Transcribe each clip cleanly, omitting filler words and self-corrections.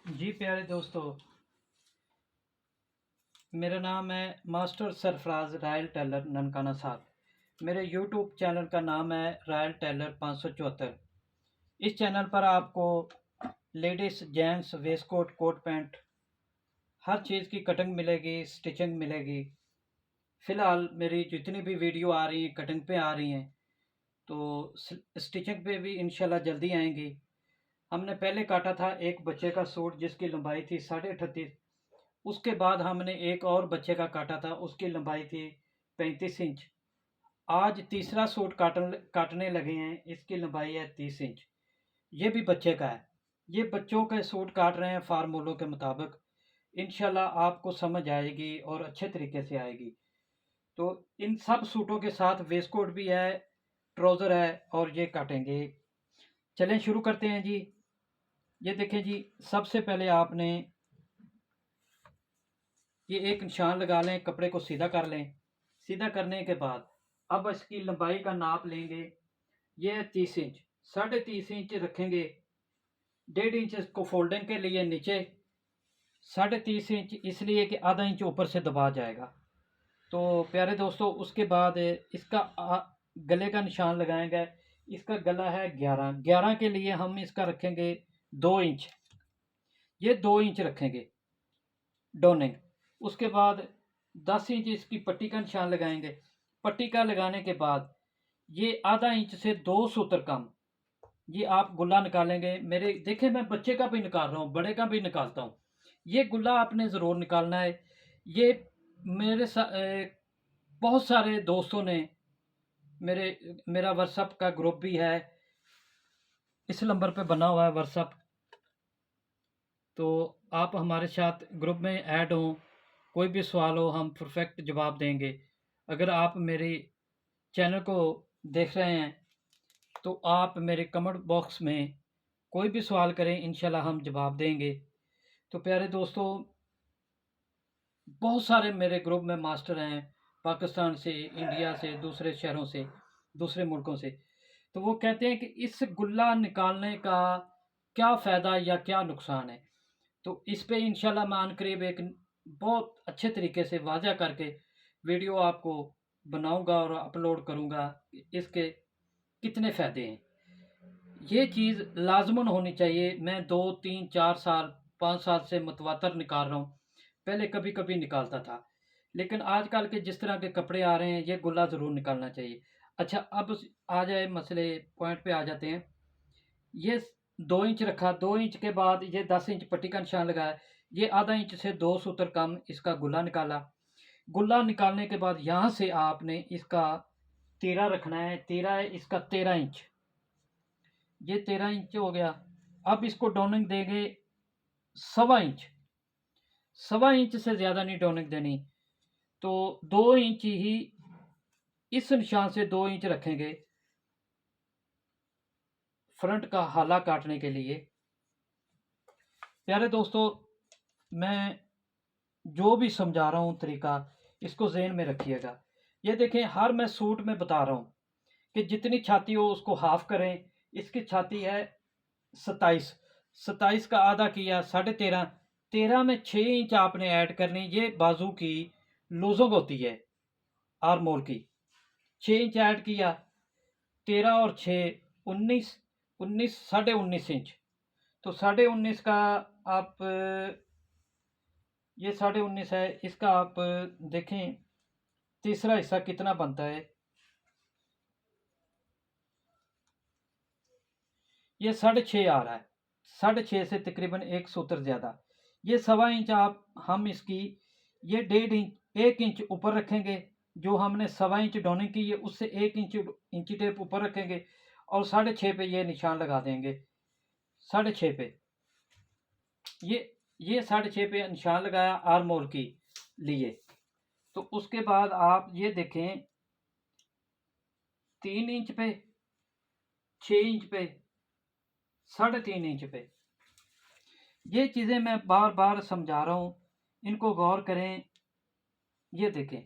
जी प्यारे दोस्तों, मेरा नाम है master Sarfaraz royal tailor Nankana Sahib. मेरे यूट्यूब चैनल का नाम है रायल टेलर 574। इस चैनल पर आपको ladies gents waist coat coat pant हर चीज़ की कटिंग मिलेगी, स्टिचिंग मिलेगी। फ़िलहाल मेरी जितनी भी वीडियो आ रही हैं कटिंग पे आ रही हैं, तो स्टिचिंग पे भी इंशाल्लाह जल्दी आएंगी। हमने पहले काटा था एक बच्चे का सूट जिसकी लंबाई थी 38.5। उसके बाद हमने एक और बच्चे का काटा था, उसकी लंबाई थी 35 इंच। आज तीसरा सूट काटने लगे हैं, इसकी लंबाई है 30 इंच। ये भी बच्चे का है। ये बच्चों के सूट काट रहे हैं फार्मूलों के मुताबिक। इंशाल्लाह आपको समझ आएगी और अच्छे तरीके से आएगी। तो इन सब सूटों के साथ वेस्ट कोट भी है, ट्राउज़र है और ये काटेंगे। चलें शुरू करते हैं जी। ये देखें जी, सबसे पहले आपने ये एक निशान लगा लें, कपड़े को सीधा कर लें। सीधा करने के बाद अब इसकी लंबाई का नाप लेंगे। ये है 30 इंच। 30.5 इंच रखेंगे। 1.5 इंच इसको फोल्डिंग के लिए नीचे, 30.5 इंच इसलिए कि आधा इंच ऊपर से दबा जाएगा। तो प्यारे दोस्तों, उसके बाद इसका गले का निशान लगाएंगे। इसका गला है 11 के लिए हम इसका रखेंगे 2 इंच। ये 2 इंच रखेंगे डोनिंग। उसके बाद 10 इंच इसकी पट्टी का निशान लगाएंगे। पट्टी का लगाने के बाद ये आधा इंच से 2 सूत्र कम ये आप गुल्ला निकालेंगे। मेरे देखें, मैं बच्चे का भी निकाल रहा हूँ, बड़े का भी निकालता हूँ। ये गुल्ला आपने ज़रूर निकालना है। ये मेरे बहुत सारे दोस्तों ने मेरा व्हाट्सअप का ग्रुप भी है, इस नंबर पे बना हुआ है व्हाट्सअप। तो आप हमारे साथ ग्रुप में ऐड हों, कोई भी सवाल हो हम परफेक्ट जवाब देंगे। अगर आप मेरे चैनल को देख रहे हैं तो आप मेरे कमेंट बॉक्स में कोई भी सवाल करें, इंशाल्लाह हम जवाब देंगे। तो प्यारे दोस्तों, बहुत सारे मेरे ग्रुप में मास्टर हैं, पाकिस्तान से, इंडिया से, दूसरे शहरों से, दूसरे मुल्कों से। तो वो कहते हैं कि इस गुल्ला निकालने का क्या फ़ायदा या क्या नुकसान है। तो इस पे इंशाल्लाह मैं अनकरीब एक बहुत अच्छे तरीके से वाज़ह करके वीडियो आपको बनाऊंगा और अपलोड करूंगा। इसके कितने फ़ायदे हैं, ये चीज़ लाजमन होनी चाहिए। मैं 2 3 4 साल 5 साल से मुतवातर निकाल रहा हूँ। पहले कभी कभी निकालता था, लेकिन आजकल के जिस तरह के कपड़े आ रहे हैं ये गुल्ला ज़रूर निकालना चाहिए। अच्छा, अब आ जाए मसले, पॉइंट पे आ जाते हैं। ये 2 इंच रखा, 2 इंच के बाद ये 10 इंच पट्टी का निशान लगाया। ये आधा इंच से 2 सूत्र कम इसका गुल्ला निकाला। गुल्ला निकालने के बाद यहाँ से आपने इसका तीरा रखना है। तीरा है इसका 13 इंच। ये 13 इंच हो गया। अब इसको डोनिंग देंगे 1.25 इंच। 1.25 इंच से ज़्यादा नहीं डोनिंग देनी। तो 2 इंच ही, इस निशान से 2 इंच रखेंगे फ्रंट का हाला काटने के लिए। प्यारे दोस्तों, मैं जो भी समझा रहा हूँ तरीका, इसको जहन में रखिएगा। ये देखें, हर मैं सूट में बता रहा हूँ कि जितनी छाती हो उसको हाफ करें। इसकी छाती है 27। 27 का आधा किया 13.5। 13 में 6 इंच आपने ऐड करनी। ये बाजू की लूजिंग होती है, आर्म होल की। 6 इंच ऐड किया। 13 और 6 19। 19 19.5 इंच। तो 19.5 का आप, ये 19.5 है, इसका आप देखें तीसरा हिस्सा कितना बनता है। ये 6.5 आ रहा है। 6.5 से तकरीबन 1 सूत्र ज़्यादा। ये 1.25 इंच आप, हम इसकी ये 1.5 इंच 1 इंच ऊपर रखेंगे। जो हमने 1.25 इंच डोनिंग की है उससे 1 इंच इंची टेप ऊपर रखेंगे और 6.5 पे ये निशान लगा देंगे। 6.5 पे ये ये 6.5 पे निशान लगाया आर्म होल की लिए। तो उसके बाद आप ये देखें 3 इंच पे, 6 इंच पे, 3.5 इंच पे। ये चीज़ें मैं बार बार समझा रहा हूँ, इनको गौर करें। ये देखें,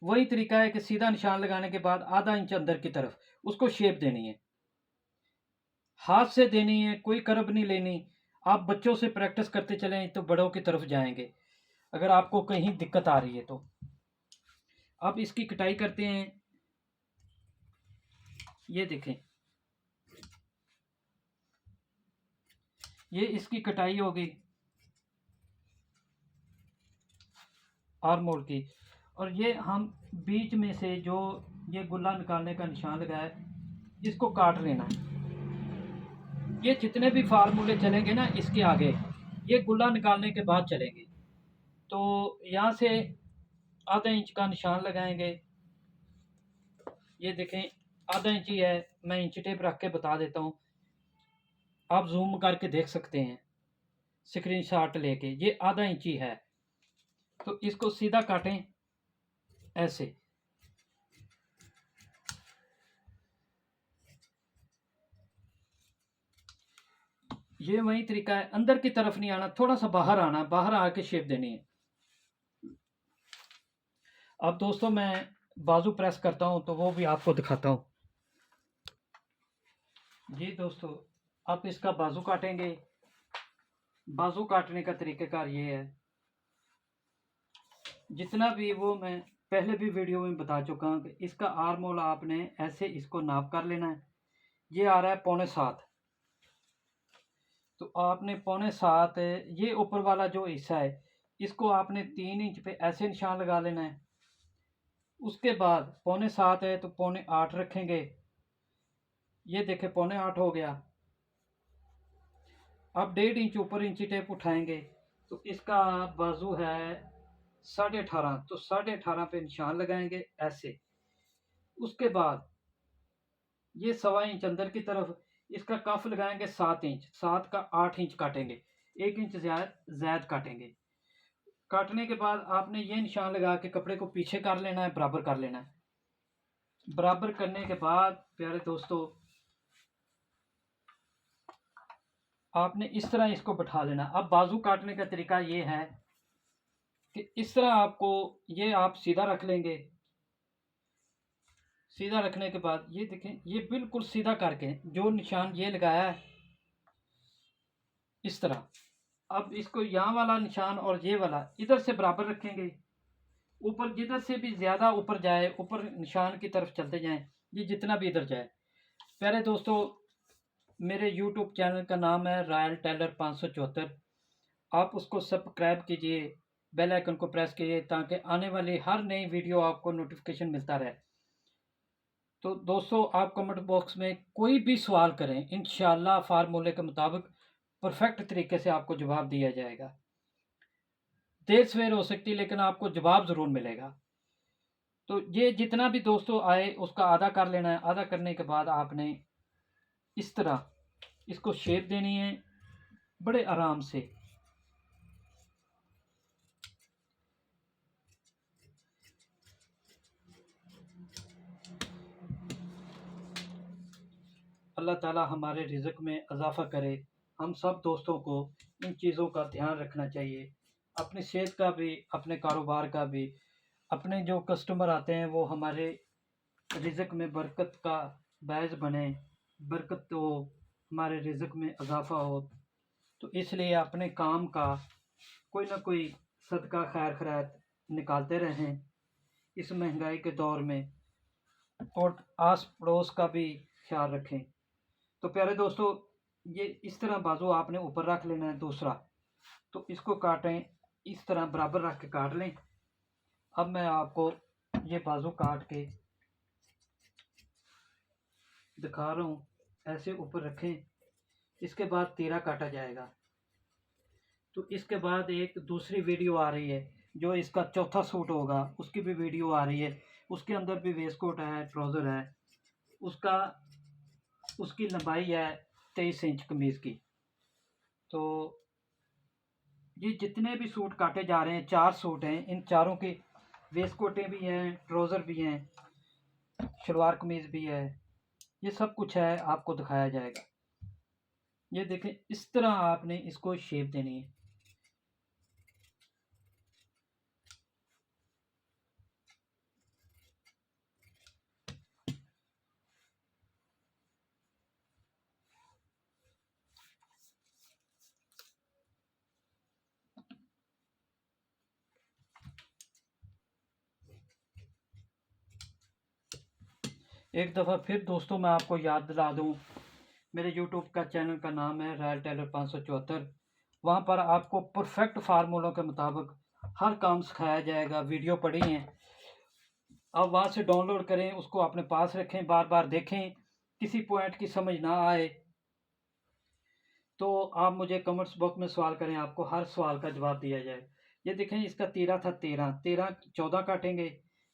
वही तरीका है कि सीधा निशान लगाने के बाद आधा इंच अंदर की तरफ उसको शेप देनी है, हाथ से देनी है, कोई करब नहीं लेनी। आप बच्चों से प्रैक्टिस करते चलें तो बड़ों की तरफ जाएंगे, अगर आपको कहीं दिक्कत आ रही है तो। अब इसकी कटाई करते हैं। ये देखें, ये इसकी कटाई होगी आर्म होल की। और ये हम बीच में से जो ये गुल्ला निकालने का निशान लगाया है, इसको काट लेना है। ये जितने भी फार्मूले चलेंगे ना इसके आगे, ये गुल्ला निकालने के बाद चलेंगे। तो यहाँ से आधा इंच का निशान लगाएंगे। ये देखें, आधा इंच ही है, मैं इंच टेप रख के बता देता हूँ, आप जूम करके देख सकते हैं स्क्रीन शॉट लेके। ये आधा इंची है, तो इसको सीधा काटें ऐसे। ये वही तरीका है, अंदर की तरफ नहीं आना, थोड़ा सा बाहर आना, बाहर आके शेप देनी है। अब दोस्तों मैं बाजू प्रेस करता हूँ तो वो भी आपको दिखाता हूँ। जी दोस्तों, आप इसका बाजू काटेंगे। बाजू काटने का तरीक़ेकार ये है, जितना भी वो मैं पहले भी वीडियो में बता चुका हूँ कि इसका आर्म होल आपने ऐसे इसको नाप कर लेना है। ये आ रहा है 6.25, तो आपने 6.25, ये ऊपर वाला जो हिस्सा है इसको आपने 3 इंच पे ऐसे निशान लगा लेना है। उसके बाद 6.25 है तो 7.25 रखेंगे। ये देखें 7.25 हो गया। अब 1.5 इंच ऊपर इंची टेप उठाएंगे तो इसका बाजू है 18.5, तो 18.5 पे निशान लगाएंगे ऐसे। उसके बाद ये 1.25 इंच अंदर की तरफ, इसका कफ लगाएंगे 7 इंच, 7 का 8 इंच काटेंगे, 1 इंच ज्यादा काटेंगे। काटने के बाद आपने ये निशान लगा के कपड़े को पीछे कर लेना है, बराबर कर लेना है। बराबर करने के बाद प्यारे दोस्तों, आपने इस तरह इसको बैठा लेना। अब बाजू काटने का तरीका ये है कि इस तरह आपको, ये आप सीधा रख लेंगे। सीधा रखने के बाद ये देखें, ये बिल्कुल सीधा करके जो निशान ये लगाया है इस तरह, अब इसको यहाँ वाला निशान और ये वाला इधर से बराबर रखेंगे। ऊपर जिधर से भी ज़्यादा ऊपर जाए, ऊपर निशान की तरफ चलते जाएं, ये जितना भी इधर जाए। प्यारे दोस्तों, मेरे YouTube चैनल का नाम है रॉयल टेलर 574। आप उसको सब्सक्राइब कीजिए, बेल आइकन को प्रेस कीजिए ताकि आने वाली हर नई वीडियो आपको नोटिफिकेशन मिलता रहे। तो दोस्तों, आप कमेंट बॉक्स में कोई भी सवाल करें, इंशाल्लाह फार्मूले के मुताबिक परफेक्ट तरीके से आपको जवाब दिया जाएगा। देर सवेर हो सकती है लेकिन आपको जवाब ज़रूर मिलेगा। तो ये जितना भी दोस्तों आए उसका आधा कर लेना है। आधा करने के बाद आपने इस तरह इसको शेप देनी है बड़े आराम से। अल्लाह ताला हमारे रिज़्क़ में इजाफ़ा करे। हम सब दोस्तों को इन चीज़ों का ध्यान रखना चाहिए, अपनी सेहत का भी, अपने कारोबार का भी। अपने जो कस्टमर आते हैं वो हमारे रिज़्क़ में बरकत का बायस बने, बरकत हो, हमारे रिज़्क़ में इजाफ़ा हो। तो इसलिए अपने काम का कोई ना कोई सदका खैर खैरात निकालते रहें इस महंगाई के दौर में, और आस पड़ोस का भी ख्याल रखें। तो प्यारे दोस्तों, ये इस तरह बाजू आपने ऊपर रख लेना है दूसरा, तो इसको काटें, इस तरह बराबर रख के काट लें। अब मैं आपको ये बाजू काट के दिखा रहा हूँ, ऐसे ऊपर रखें। इसके बाद तीरा काटा जाएगा। तो इसके बाद एक दूसरी वीडियो आ रही है जो इसका चौथा सूट होगा, उसकी भी वीडियो आ रही है। उसके अंदर भी वेस्ट कोट है, ट्राउज़र है, उसका उसकी लंबाई है 23 इंच कमीज़ की। तो ये जितने भी सूट काटे जा रहे हैं, 4 सूट हैं, इन चारों की वेस्ट कोटें भी हैं, ट्राउज़र भी हैं, शलवार कमीज़ भी है, ये सब कुछ है, आपको दिखाया जाएगा। ये देखें, इस तरह आपने इसको शेप देनी है। एक दफ़ा फिर दोस्तों मैं आपको याद दिला दूं, मेरे यूट्यूब का चैनल का नाम है रॉयल टेलर 574। वहाँ पर आपको परफेक्ट फार्मूलों के मुताबिक हर काम सिखाया जाएगा। वीडियो पड़ी हैं, आप वहाँ से डाउनलोड करें, उसको अपने पास रखें, बार बार देखें। किसी पॉइंट की समझ ना आए तो आप मुझे कमेंट्स बॉक्स में सवाल करें, आपको हर सवाल का जवाब दिया जाए। ये देखें, इसका तीरा था 13, 13 14 काटेंगे।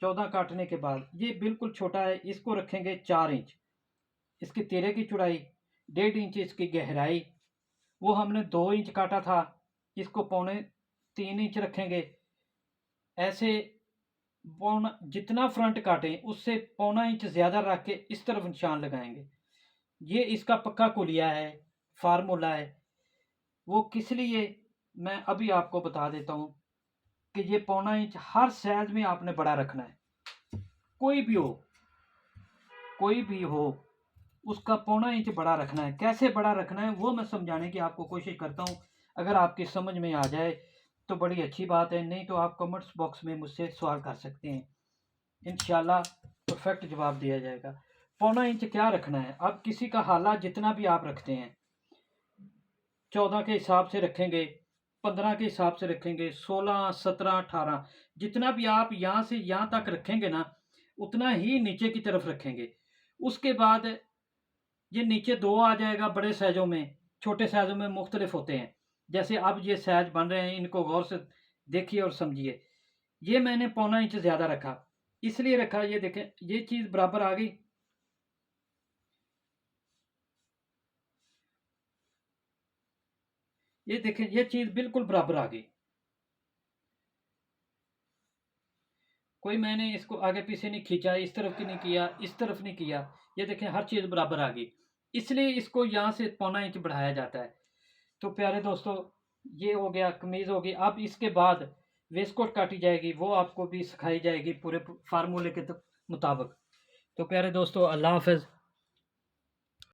14 काटने के बाद ये बिल्कुल छोटा है, इसको रखेंगे 4 इंच। इसके तीरे की चौड़ाई 1.5 इंच, इसकी गहराई वो हमने 2 इंच काटा था, इसको 3.25 इंच रखेंगे। ऐसे पौना जितना फ्रंट काटें उससे 1.25 इंच ज़्यादा रख के इस तरफ निशान लगाएंगे। ये इसका पक्का कुलिया है, फार्मूला है। वो किस लिए मैं अभी आपको बता देता हूँ कि ये 1.25 इंच हर साइज में आपने बड़ा रखना है। कोई भी हो, कोई भी हो, उसका 1.25 इंच बड़ा रखना है। कैसे बड़ा रखना है वो मैं समझाने की आपको कोशिश करता हूँ। अगर आपकी समझ में आ जाए तो बड़ी अच्छी बात है, नहीं तो आप कमेंट्स बॉक्स में मुझसे सवाल कर सकते हैं, इंशाल्लाह परफेक्ट जवाब दिया जाएगा। 1.25 इंच क्या रखना है, अब किसी का हाला जितना भी आप रखते हैं, 14 के हिसाब से रखेंगे, 15 के हिसाब से रखेंगे, 16, 17, 18, जितना भी आप यहाँ से यहाँ तक रखेंगे ना, उतना ही नीचे की तरफ रखेंगे। उसके बाद ये नीचे 2 आ जाएगा बड़े साइज़ों में, छोटे साइज़ों में मुख्तलिफ होते हैं। जैसे अब ये साइज़ बन रहे हैं, इनको गौर से देखिए और समझिए। ये मैंने 1.25 इंच ज़्यादा रखा, इसलिए रखा, ये देखें ये चीज़ बराबर आ गई। ये देखें ये चीज़ बिल्कुल बराबर आ गई। कोई मैंने इसको आगे पीछे नहीं खींचा, इस तरफ की नहीं किया, इस तरफ नहीं किया। ये देखें हर चीज़ बराबर आ गई, इसलिए इसको यहाँ से 1.25 इंच बढ़ाया जाता है। तो प्यारे दोस्तों, ये हो गया, कमीज़ होगी। अब इसके बाद वेस्टकोट काटी जाएगी, वो आपको भी सिखाई जाएगी पूरे फार्मूले के मुताबिक। तो प्यारे दोस्तों, अल्लाह हाफ़िज़।